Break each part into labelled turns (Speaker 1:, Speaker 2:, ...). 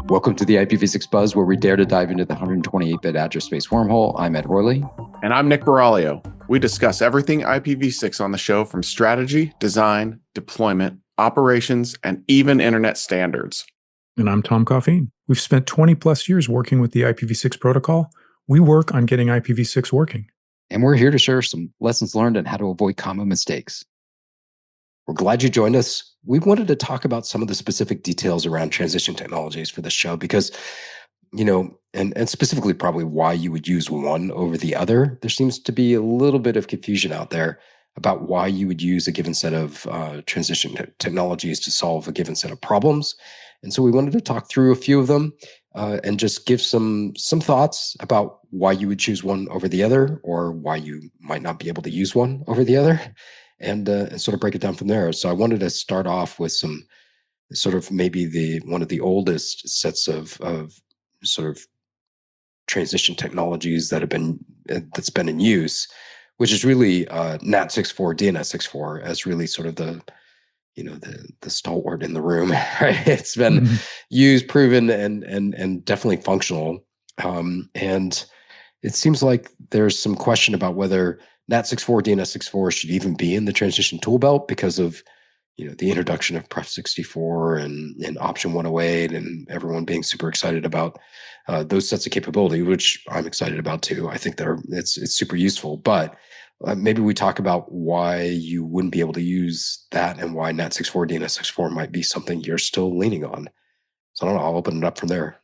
Speaker 1: Welcome to the IPv6 Buzz, where we dare to dive into the 128-bit address space wormhole. I'm Ed Horley.
Speaker 2: And I'm Nick Baraglio. We discuss everything IPv6 on the show, from strategy, design, deployment, operations, and even internet standards.
Speaker 3: And I'm Tom Coffeen. We've spent 20 plus years working with the IPv6 protocol. We work on getting IPv6 working.
Speaker 1: And we're here to share some lessons learned and how to avoid common mistakes. We're glad you joined us. We wanted to talk about some of the specific details around transition technologies for this show because, and specifically probably why you would use one over the other. There seems to be a little bit of confusion out there about why you would use a given set of transition technologies to solve a given set of problems. And so we wanted to talk through a few of them and just give some thoughts about why you would choose one over the other, or why you might not be able to use one over the other, and sort of break it down from there. So I wanted to start off with some sort of maybe one of the oldest sets of sort of transition technologies that's been in use, which is really NAT64, DNS64 as really sort of the stalwart in the room. Right? It's been used, proven, and definitely functional. And it seems like there's some question about whether NAT64, DNS64 should even be in the transition tool belt because of the introduction of Pref64 and Option 108, and everyone being super excited about those sets of capability, which I'm excited about too. I think it's super useful, but maybe we talk about why you wouldn't be able to use that and why NAT64, DNS64 might be something you're still leaning on. So I don't know, I'll open it up from there.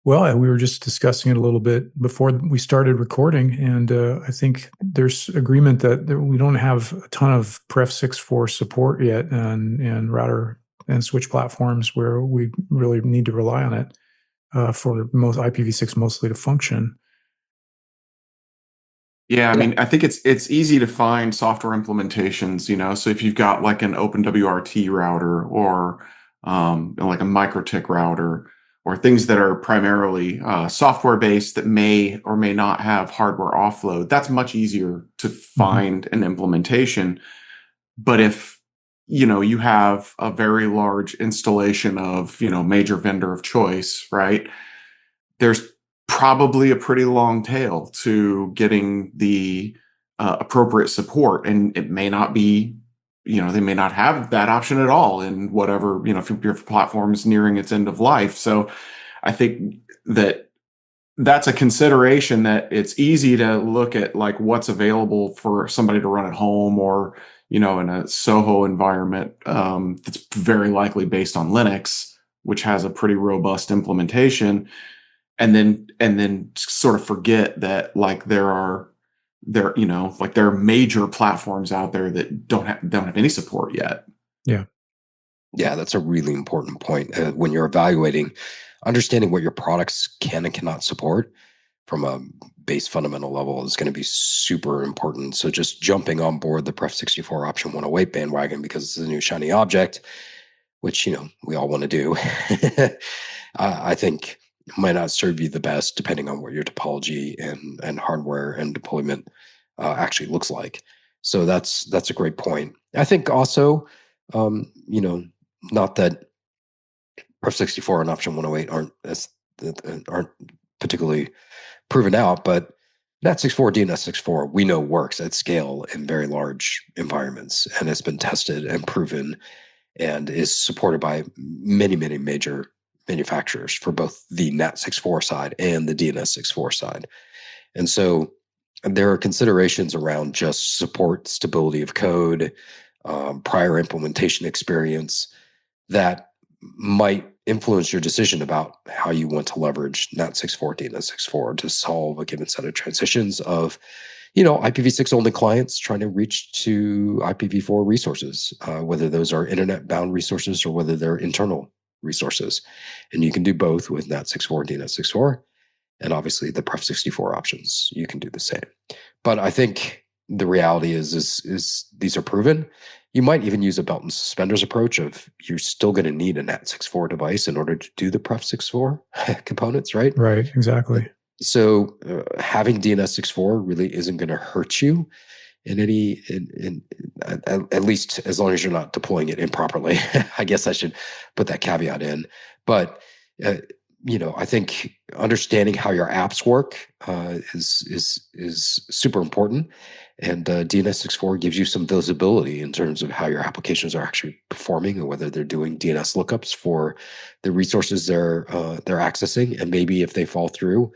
Speaker 3: Well, we were just discussing it a little bit before we started recording, and I think there's agreement that we don't have a ton of Pref64 support yet and router and switch platforms where we really need to rely on it for most IPv6 mostly to function.
Speaker 2: Yeah, I mean, I think it's easy to find software implementations, so if you've got like an OpenWRT router or like a MikroTik router, or things that are primarily software-based that may or may not have hardware offload, that's much easier to find an implementation. But if, you have a very large installation of, major vendor of choice, right, there's probably a pretty long tail to getting the appropriate support. And it may not be, they may not have that option at all in whatever, if your platform is nearing its end of life. So I think that's a consideration, that it's easy to look at like what's available for somebody to run at home, or, in a Soho environment that's very likely based on Linux, which has a pretty robust implementation. And then sort of forget that like there are major platforms out there that don't have any support yet.
Speaker 1: Yeah, that's a really important point. When you're evaluating, understanding what your products can and cannot support from a base fundamental level is going to be super important. So just jumping on board the Pref64 Option 108 bandwagon because it's a new shiny object, which we all want to do, I think might not serve you the best, depending on what your topology and hardware and deployment actually looks like. So that's a great point. I think also, not that Pref64 and Option 108 aren't particularly proven out, but NAT64, DNS64 we know works at scale in very large environments, and it's been tested and proven, and is supported by many, many major manufacturers for both the NAT64 side and the DNS64 side. And so there are considerations around just support, stability of code, prior implementation experience that might influence your decision about how you want to leverage NAT64, DNS64 to solve a given set of transitions of, IPv6 only clients trying to reach to IPv4 resources, whether those are internet bound resources or whether they're internal resources. And you can do both with NAT64 and DNS64. And obviously the Pref64 options, you can do the same. But I think the reality is these are proven. You might even use a belt and suspenders approach of you're still going to need a NAT64 device in order to do the Pref64 components, right?
Speaker 3: Right, exactly.
Speaker 1: So having DNS64 really isn't going to hurt you at least as long as you're not deploying it improperly. I guess I should put that caveat in. But I think understanding how your apps work is super important, and DNS 6.4 gives you some visibility in terms of how your applications are actually performing and whether they're doing DNS lookups for the resources they're accessing, and maybe if they fall through,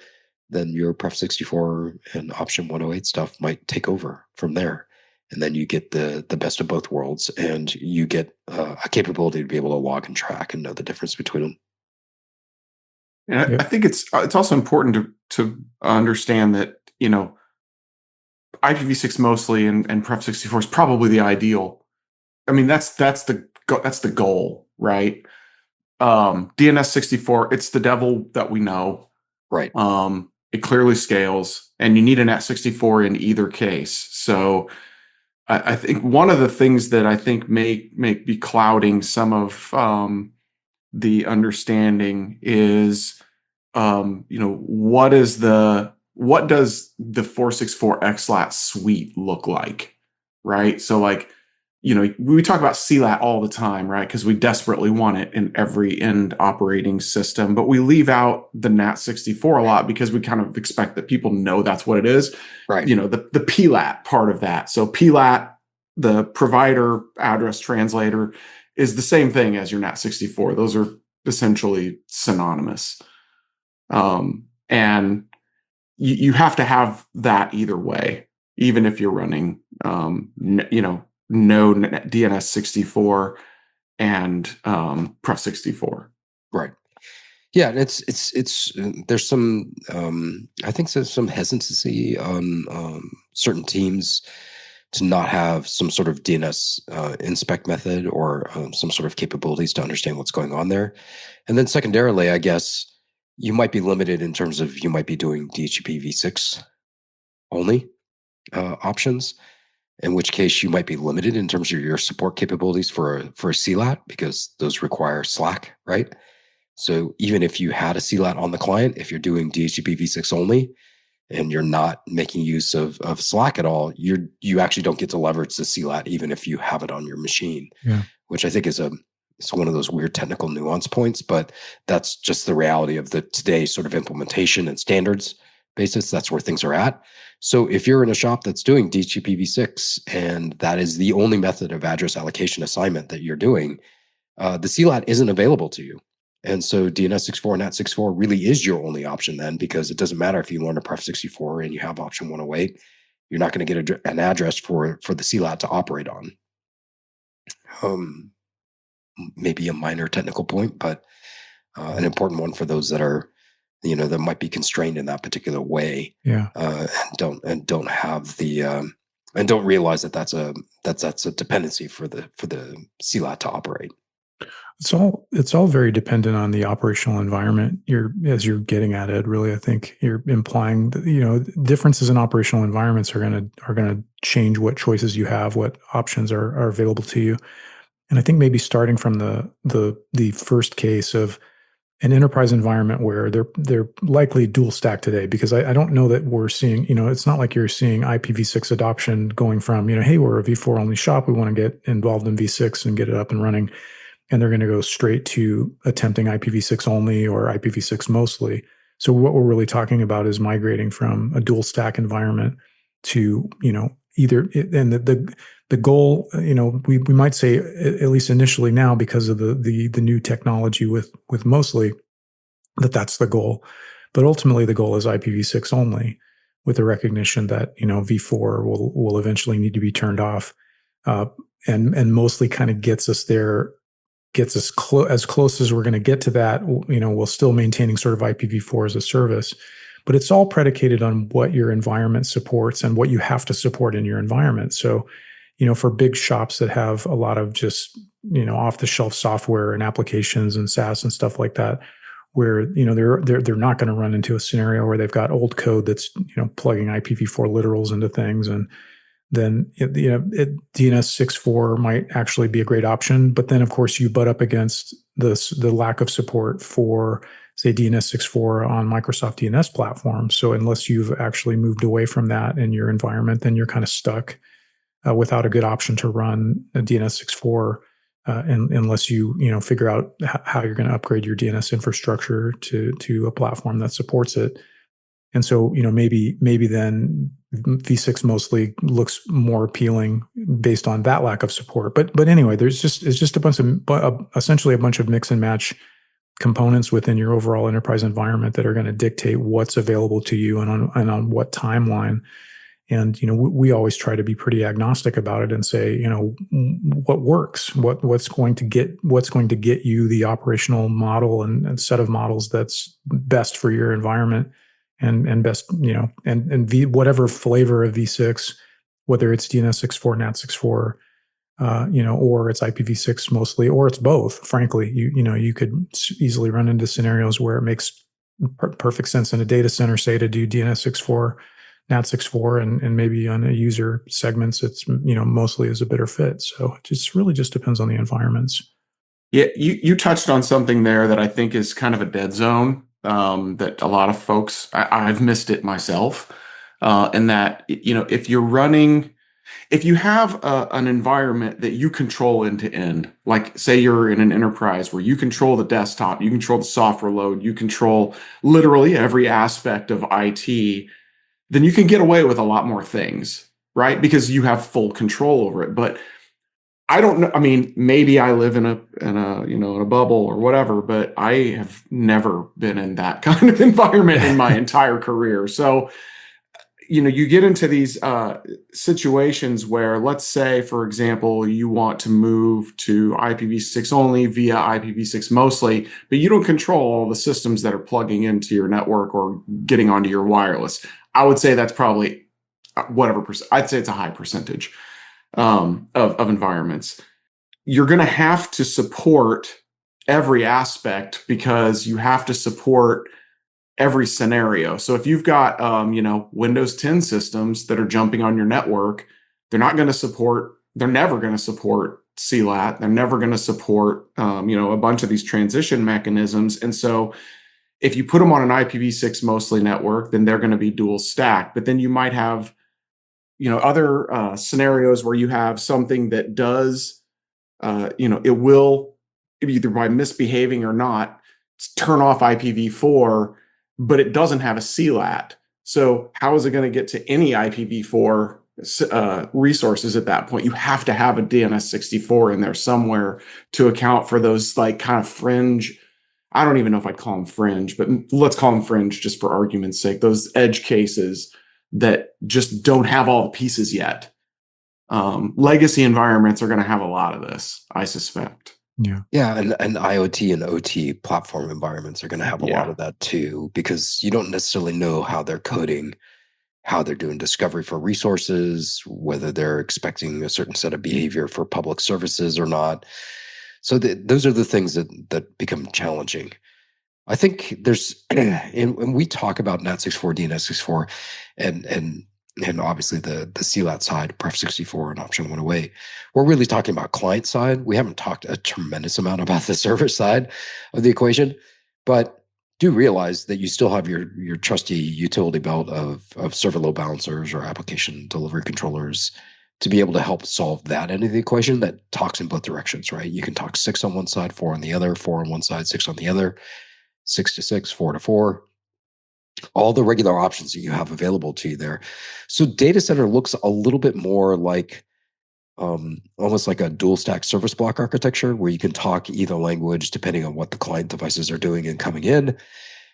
Speaker 1: then your Pref64 and Option 108 stuff might take over from there. And then you get the best of both worlds, and you get a capability to be able to log and track and know the difference between them.
Speaker 2: And I think it's also important to understand that, IPv6 mostly and Pref64 is probably the ideal. I mean, that's the goal, right? DNS 64, it's the devil that we know.
Speaker 1: Right.
Speaker 2: It clearly scales, and you need a NAT64 in either case. So I think one of the things that I think may be clouding some of the understanding is, what does the 464 XLAT suite look like, right? So like, we talk about CLAT all the time, right? Because we desperately want it in every end operating system, but we leave out the NAT64 a lot because we kind of expect that people know that's what it is.
Speaker 1: Right.
Speaker 2: The PLAT part of that. So PLAT, the provider address translator, is the same thing as your NAT64. Those are essentially synonymous. And you have to have that either way, even if you're running, no DNS64 and Pref64.
Speaker 1: Right. Yeah, and it's there's some I think there's some hesitancy on certain teams to not have some sort of DNS inspect method or some sort of capabilities to understand what's going on there. And then secondarily, I guess you might be limited in terms of you might be doing IPv6 only options, in which case you might be limited in terms of your support capabilities for a CLAT, because those require SLAC, right? So even if you had a CLAT on the client, if you're doing DHCPv6 only and you're not making use of SLAC at all, you actually don't get to leverage the CLAT even if you have it on your machine, which I think is it's one of those weird technical nuance points, but that's just the reality of the today's sort of implementation and standards basis. That's where things are at. So if you're in a shop that's doing DHCPv6 and that is the only method of address allocation assignment that you're doing, the CLAT isn't available to you. And so DNS64 and NAT64 really is your only option then, because it doesn't matter if you learn a Pref64 and you have option 108, you're not going to get an address for the CLAT to operate on. Maybe a minor technical point, but an important one for those that are, that might be constrained in that particular way.
Speaker 3: Yeah.
Speaker 1: And don't have the and don't realize that that's a dependency for the CLAT to operate.
Speaker 3: It's all very dependent on the operational environment. As you're getting at it, really, I think you're implying that, differences in operational environments are gonna change what choices you have, what options are available to you. And I think maybe starting from the first case of an enterprise environment where they're likely dual stack today, because I don't know that we're seeing, it's not like you're seeing IPv6 adoption going from, hey, we're a v4 only shop, we want to get involved in v6 and get it up and running, and they're going to go straight to attempting IPv6 only or IPv6 mostly. So what we're really talking about is migrating from a dual stack environment to, either, and the goal, we might say, at least initially now, because of the new technology with mostly, that's the goal. But ultimately the goal is IPv6 only, with the recognition that, v4 will eventually need to be turned off. And mostly kind of gets us there, gets us as close as we're going to get to that, while still maintaining sort of IPv4 as a service. But it's all predicated on what your environment supports and what you have to support in your environment. So, for big shops that have a lot of just, off-the-shelf software and applications and SaaS and stuff like that, where, they're not going to run into a scenario where they've got old code that's, plugging IPv4 literals into things. And then, DNS 6.4 might actually be a great option. But then, of course, you butt up against the lack of support for, say, DNS 6.4 on Microsoft DNS platforms. So unless you've actually moved away from that in your environment, then you're kind of stuck. without a good option to run a DNS 6.4 unless you figure out how you're going to upgrade your DNS infrastructure to a platform that supports it. And so, maybe then v6 mostly looks more appealing based on that lack of support. But anyway, it's just a bunch of essentially a bunch of mix and match components within your overall enterprise environment that are going to dictate what's available to you and on what timeline. And we always try to be pretty agnostic about it and say, what works, what's going to get you the operational model and set of models that's best for your environment and best, whatever flavor of v6, whether it's DNS 6.4, NAT 6.4, or it's IPv6 mostly, or it's both. Frankly, you could easily run into scenarios where it makes perfect sense in a data center, say, to do DNS 6.4, NAT 6.4, and maybe on a user segments, it's mostly is a better fit. So it just really just depends on the environments.
Speaker 2: Yeah, you touched on something there that I think is kind of a dead zone, that a lot of folks, I've missed it myself, and that if you have an environment that you control end to end, like say you're in an enterprise where you control the desktop, you control the software load, you control literally every aspect of IT, then you can get away with a lot more things, right? Because you have full control over it. But I don't know. I mean, maybe I live in a bubble or whatever, but I have never been in that kind of environment in my entire career. So, you get into these situations where, let's say, for example, you want to move to IPv6 only via IPv6 mostly, but you don't control all the systems that are plugging into your network or getting onto your wireless. I would say that's probably whatever percent. I'd say it's a high percentage of environments. You're going to have to support every aspect because you have to support every scenario. So if you've got Windows 10 systems that are jumping on your network, they're never going to support CLAT. They're never going to support a bunch of these transition mechanisms. And so if you put them on an IPv6 mostly network, then they're going to be dual stack. But then you might have other scenarios where you have something that does it will, either by misbehaving or not, turn off IPv4, but it doesn't have a CLAT. So how is it going to get to any IPv4 resources at that point? You have to have a DNS 64 in there somewhere to account for those like kind of fringe. I don't even know if I'd call them fringe, but let's call them fringe just for argument's sake. Those edge cases that just don't have all the pieces yet. Legacy environments are going to have a lot of this, I suspect.
Speaker 1: Yeah, and IoT and OT platform environments are going to have a lot of that too, because you don't necessarily know how they're coding, how they're doing discovery for resources, whether they're expecting a certain set of behavior for public services or not. So those are the things that become challenging. I think there's, and we talk about NAT 6.4, DNS 6.4, and obviously the CLAT side, Pref 64 and option 108. We're really talking about client side. We haven't talked a tremendous amount about the server side of the equation, but do realize that you still have your trusty utility belt of server load balancers or application delivery controllers to be able to help solve that end of the equation that talks in both directions, right? You can talk 6 on one side, 4 on the other, 4 on one side, 6 on the other, 6 to 6, 4 to 4. All the regular options that you have available to you there. So data center looks a little bit more like almost like a dual stack service block architecture where you can talk either language depending on what the client devices are doing and coming in.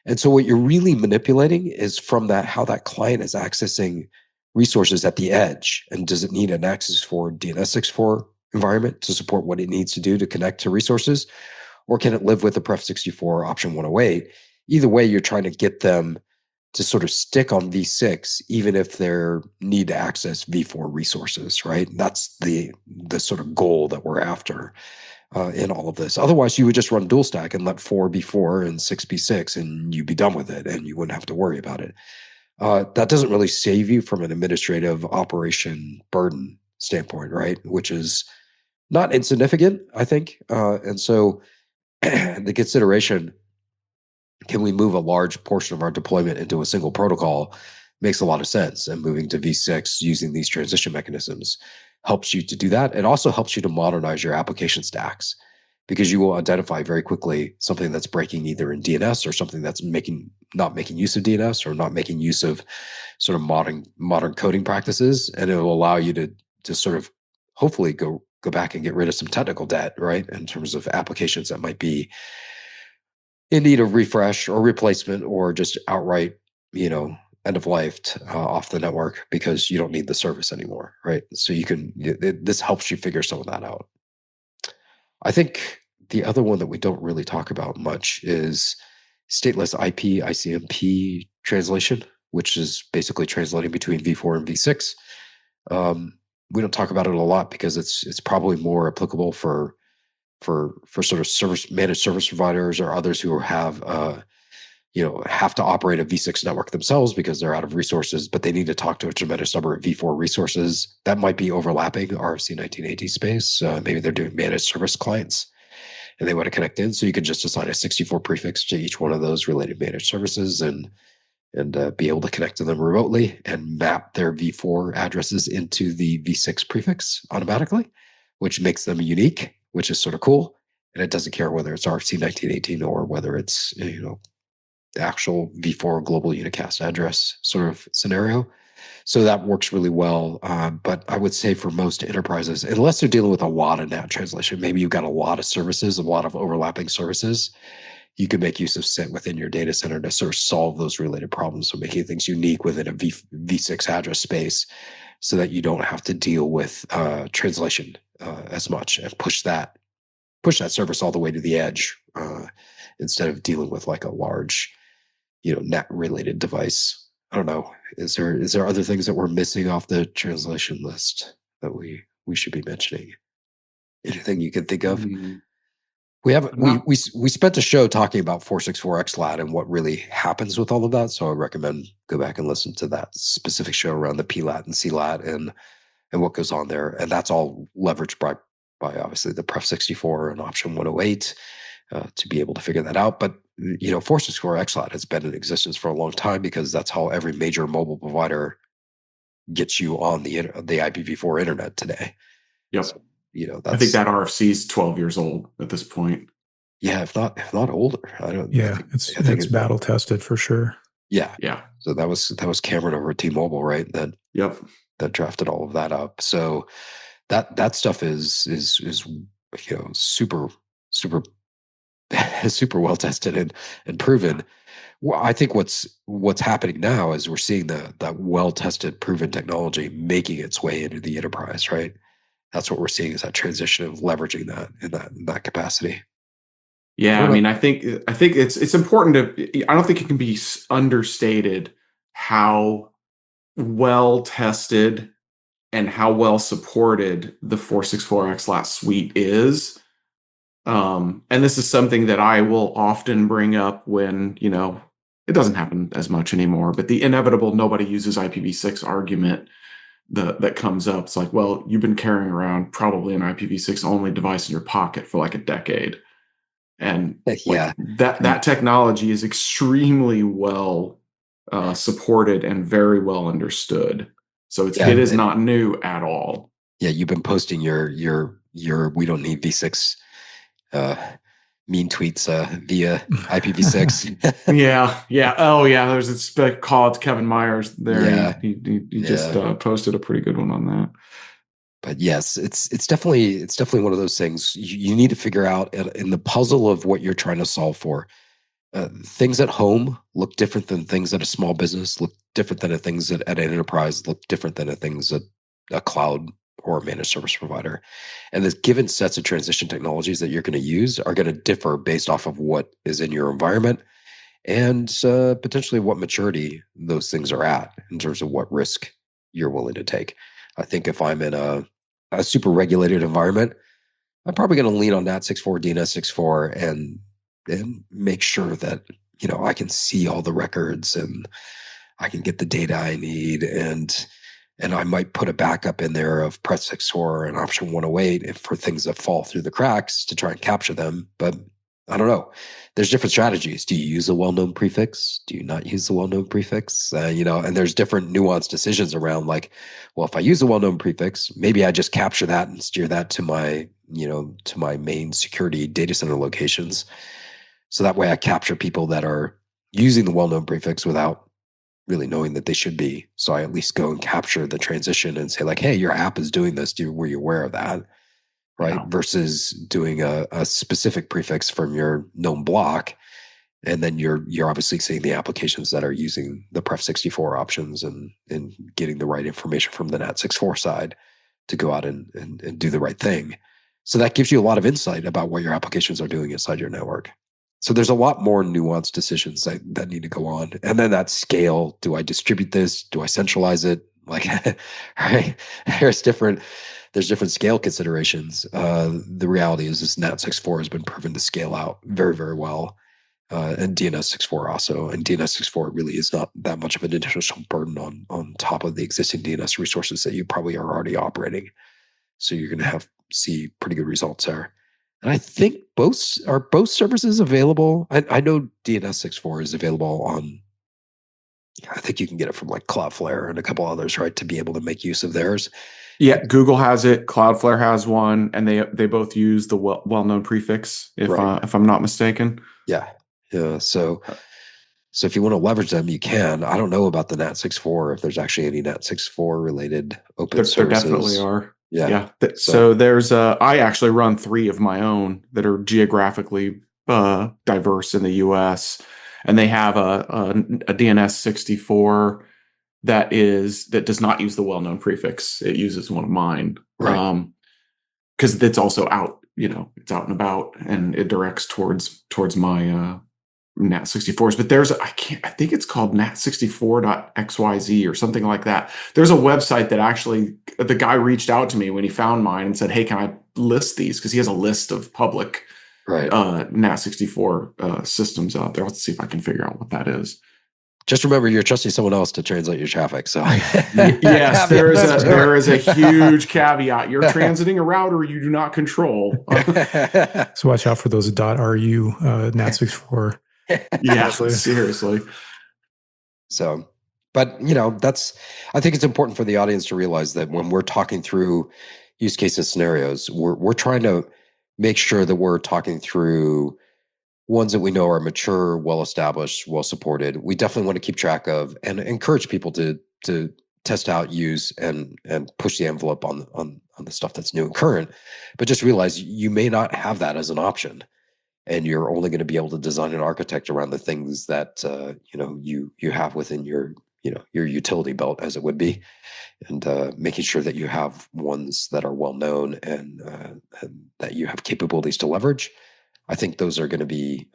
Speaker 1: And so what you're really manipulating is from that, how that client is accessing resources at the edge. And does it need an access for DNS 6.4 environment to support what it needs to do to connect to resources? Or can it live with the Pref 64 option 108? Either way, you're trying to get them to sort of stick on v6, even if they need to access v4 resources, right? That's the sort of goal that we're after in all of this. Otherwise, you would just run dual stack and let 4 be 4 and 6 be 6, and you'd be done with it, and you wouldn't have to worry about it. That doesn't really save you from an administrative operation burden standpoint, right? Which is not insignificant, I think. And so the consideration, can we move a large portion of our deployment into a single protocol, makes a lot of sense. And moving to v6 using these transition mechanisms. helps you to do that. It also helps you to modernize your application stacks because you will identify very quickly something that's breaking either in DNS or something that's not making use of DNS or not making use of sort of modern coding practices, and it will allow you to sort of hopefully go back and get rid of some technical debt, right, in terms of applications that might be in need of refresh or replacement or just outright, end of life off the network because you don't need the service anymore, right? So this helps you figure some of that out. I think the other one that we don't really talk about much is stateless IP ICMP translation, which is basically translating between v4 and v6. We don't talk about it a lot because it's probably more applicable for sort of managed service providers or others who have to operate a v6 network themselves because they're out of resources, but they need to talk to a tremendous number of v4 resources. That might be overlapping RFC 1980 space. Maybe they're doing managed service clients and they want to connect in. So you could just assign a 64 prefix to each one of those related managed services and be able to connect to them remotely and map their v4 addresses into the v6 prefix automatically, which makes them unique, which is sort of cool. And it doesn't care whether it's RFC 1918 or whether it's, the actual v4 global unicast address sort of scenario. So that works really well. But I would say for most enterprises, unless they're dealing with a lot of NAT translation, maybe you've got a lot of services, a lot of overlapping services, you can make use of SIT within your data center to sort of solve those related problems. So making things unique within a v6 address space so that you don't have to deal with translation as much and push that service all the way to the edge instead of dealing with like a large, NAT related device. I don't know. Is there other things that we're missing off the translation list that we should be mentioning? Anything you can think of?
Speaker 2: Mm-hmm.
Speaker 1: We spent a show talking about 464 XLAT and what really happens with all of that. So I recommend go back and listen to that specific show around the PLAT and CLAT and what goes on there. And that's all leveraged by obviously the Pref 64 and option 108 to be able to figure that out. But 464 XLAT has been in existence for a long time because that's how every major mobile provider gets you on the IPv4 internet today.
Speaker 2: Yep.
Speaker 1: So,
Speaker 2: I think that RFC is 12 years old at this point.
Speaker 1: Yeah, if not older. I don't.
Speaker 3: Yeah,
Speaker 1: I think
Speaker 3: it's battle tested for sure.
Speaker 1: Yeah,
Speaker 2: yeah.
Speaker 1: So that was Cameron over at T-Mobile, right? That drafted all of that up. So that stuff is super super well tested and proven. Well, I think what's happening now is we're seeing that well tested, proven technology making its way into the enterprise, right? That's what we're seeing is that transition of leveraging that in that capacity.
Speaker 2: Yeah, I mean, I think it's important to. I don't think it can be understated how well tested and how well supported the 464 XLAT suite is. And this is something that I will often bring up when it doesn't happen as much anymore. But the inevitable nobody uses IPv6 argument that comes up. It's like, well, you've been carrying around probably an IPv6 only device in your pocket for like a decade. And that technology is extremely well supported and very well understood. So it is not new at all.
Speaker 1: Yeah, you've been posting your we don't need v6 mean tweets via IPv6.
Speaker 2: yeah. Oh yeah, there's a spec call to Kevin Myers there.
Speaker 1: Yeah.
Speaker 2: He just posted a pretty good one on that.
Speaker 1: But yes, it's definitely one of those things you need to figure out in the puzzle of what you're trying to solve for. Things at home look different than things at a small business, look different than things at an enterprise, look different than things at a cloud or a managed service provider. And the given sets of transition technologies that you're going to use are going to differ based off of what is in your environment and potentially what maturity those things are at in terms of what risk you're willing to take. I think if I'm in a super regulated environment, I'm probably going to lean on NAT64, DNS64, and make sure that I can see all the records and I can get the data I need, and I might put a backup in there of Pref 64 and option 108 for things that fall through the cracks to try and capture them. But I don't know. There's different strategies. Do you use a well-known prefix? Do you not use the well-known prefix? And there's different nuanced decisions around like, well, if I use a well-known prefix, maybe I just capture that and steer that to my main security data center locations. So that way I capture people that are using the well-known prefix without really knowing that they should be. So I at least go and capture the transition and say like, hey, your app is doing this. Were you aware of that? Right?
Speaker 2: Yeah.
Speaker 1: Versus doing a specific prefix from your known block. And then you're obviously seeing the applications that are using the Pref64 options and getting the right information from the NAT64 side to go out and do the right thing. So that gives you a lot of insight about what your applications are doing inside your network. So there's a lot more nuanced decisions that need to go on. And then that scale, do I distribute this? Do I centralize it? Like, right? There's different scale considerations. The reality is this NAT64 has been proven to scale out very, very well. And DNS64 also. And DNS64 really is not that much of an additional burden on top of the existing DNS resources that you probably are already operating. So you're going to see pretty good results there. And I think both services available. I know DNS64 is available on, I think you can get it from like Cloudflare and a couple others, right, to be able to make use of theirs.
Speaker 2: Yeah, Google has it, Cloudflare has one, and they both use the well-known prefix, if I'm not mistaken.
Speaker 1: Yeah. So if you want to leverage them, you can. I don't know about the NAT64, if there's actually any NAT64 related open services.
Speaker 2: There definitely are.
Speaker 1: Yeah.
Speaker 2: So there's I actually run 3 of my own that are geographically diverse in the US, and they have a DNS64 that does not use the well-known prefix. It uses one of mine.
Speaker 1: Right.
Speaker 2: Because it's also out, it's out and about, and it directs towards my NAT64s. But I think it's called NAT64.xyz or something like that. There's a website that actually, the guy reached out to me when he found mine and said, hey, can I list these? Because he has a list of public NAT64 systems out there. Let's see if I can figure out what that is.
Speaker 1: Just remember, you're trusting someone else to translate your traffic. So
Speaker 2: yes, there is a huge caveat. You're transiting a router you do not control.
Speaker 3: So watch out for those .ru NAT64.
Speaker 2: Yeah, seriously.
Speaker 1: So, but I think it's important for the audience to realize that when we're talking through use cases scenarios, we're trying to make sure that we're talking through ones that we know are mature, well-established, well-supported. We definitely want to keep track of and encourage people to test out, use, and push the envelope on the stuff that's new and current. But just realize you may not have that as an option, and you're only going to be able to design and architect around the things that you have within your utility belt, as it would be, and making sure that you have ones that are well-known and that you have capabilities to leverage. I think those are going to be,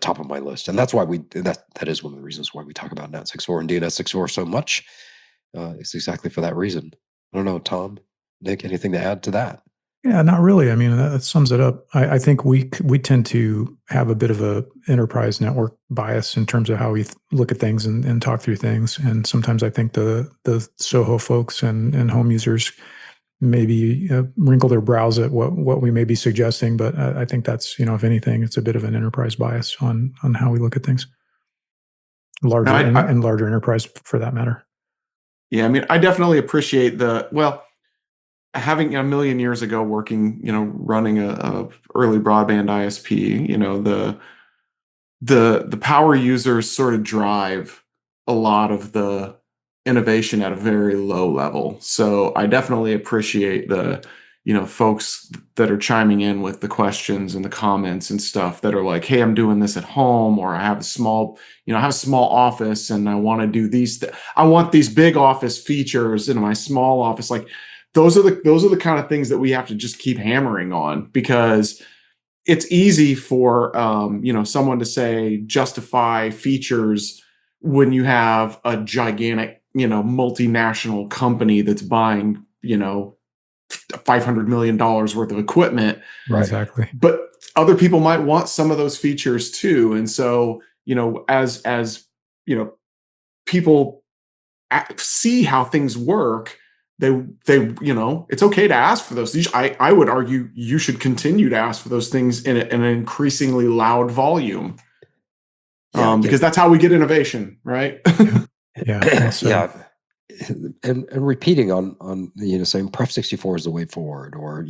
Speaker 1: top of my list, and that's why that is one of the reasons why we talk about NAT64 and DNS64 so much. It's exactly for that reason. I don't know, Tom, Nick, anything to add to that?
Speaker 3: Yeah, not really. I mean, that sums it up. I think we tend to have a bit of a enterprise network bias in terms of how we look at things and talk through things. And sometimes I think the Soho folks and home users maybe wrinkle their brows at what we may be suggesting. But I think that's, if anything, it's a bit of an enterprise bias on how we look at things. Larger and larger enterprise for that matter.
Speaker 2: Yeah, I mean, I definitely appreciate having a million years ago working, running a early broadband ISP, the power users sort of drive a lot of the innovation at a very low level. So I definitely appreciate the, folks that are chiming in with the questions and the comments and stuff that are like, hey, I'm doing this at home, or I have a small office and I want to do these. I want these big office features in my small office. Like those are the kind of things that we have to just keep hammering on, because it's easy for, someone to say justify features when you have a gigantic, multinational company that's buying, $500 million worth of equipment.
Speaker 3: Right. Exactly.
Speaker 2: But other people might want some of those features too. And so, as people see how things work, it's okay to ask for those. I would argue you should continue to ask for those things in an increasingly loud volume. Because that's how we get innovation, right?
Speaker 3: Yeah.
Speaker 1: Yeah. And repeating on saying Pref 64 is the way forward, or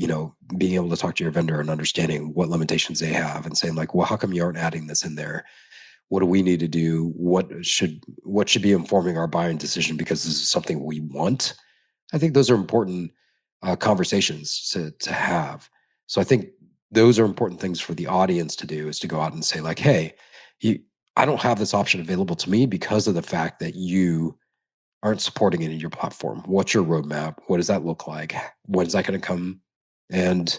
Speaker 1: being able to talk to your vendor and understanding what limitations they have, and saying like, well, how come you aren't adding this in there? What do we need to do? What should be informing our buying decision, because this is something we want? I think those are important conversations to have. So I think those are important things for the audience to do, is to go out and say like, hey, I don't have this option available to me because of the fact that you aren't supporting it in your platform. What's your roadmap? What does that look like? When's that going to come? And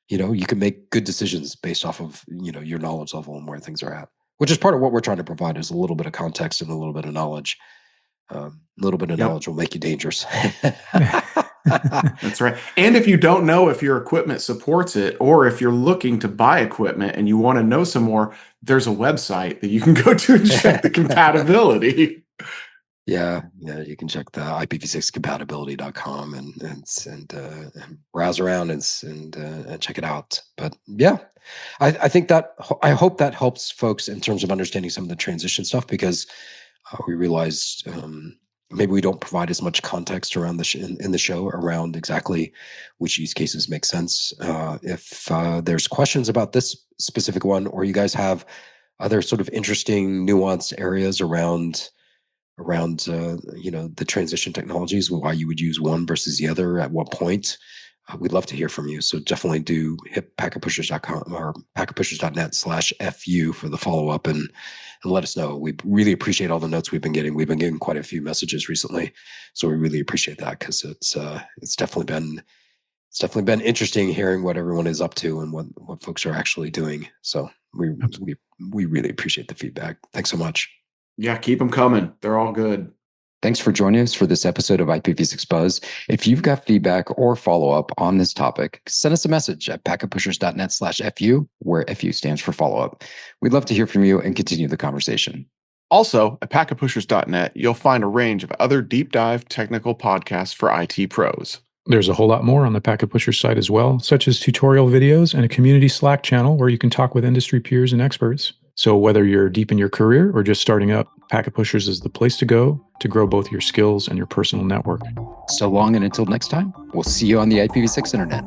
Speaker 1: you can make good decisions based off of your knowledge level and where things are at, which is part of what we're trying to provide, is a little bit of context and a little bit of knowledge. A little bit of knowledge will make you dangerous.
Speaker 2: That's right. And if you don't know if your equipment supports it, or if you're looking to buy equipment and you want to know some more, there's a website that you can go to and check the compatibility.
Speaker 1: Yeah, you can check the IPv6compatibility.com and browse around and check it out. But yeah, I think I hope that helps folks in terms of understanding some of the transition stuff, because we realized maybe we don't provide as much context around in the show around exactly which use cases make sense. If there's questions about this specific one, or you guys have other sort of interesting, nuanced areas around the transition technologies, why you would use one versus the other at what point, we'd love to hear from you. So definitely do hit packetpushers.com or packetpushers.net/FU for the follow-up and let us know. We really appreciate all the notes we've been getting. We've been getting quite a few messages recently, so we really appreciate that, because it's definitely been interesting hearing what everyone is up to and what folks are actually doing. So we really appreciate the feedback. Thanks so much.
Speaker 2: Yeah, keep them coming. They're all good.
Speaker 4: Thanks for joining us for this episode of IPv6 Buzz. If you've got feedback or follow-up on this topic, send us a message at packetpushers.net/FU, where FU stands for follow-up. We'd love to hear from you and continue the conversation.
Speaker 2: Also, at packetpushers.net, you'll find a range of other deep dive technical podcasts for IT pros.
Speaker 3: There's a whole lot more on the Packet Pushers site as well, such as tutorial videos and a community Slack channel where you can talk with industry peers and experts. So whether you're deep in your career or just starting up, Packet Pushers is the place to go to grow both your skills and your personal network.
Speaker 4: So long, and until next time, we'll see you on the IPv6 internet.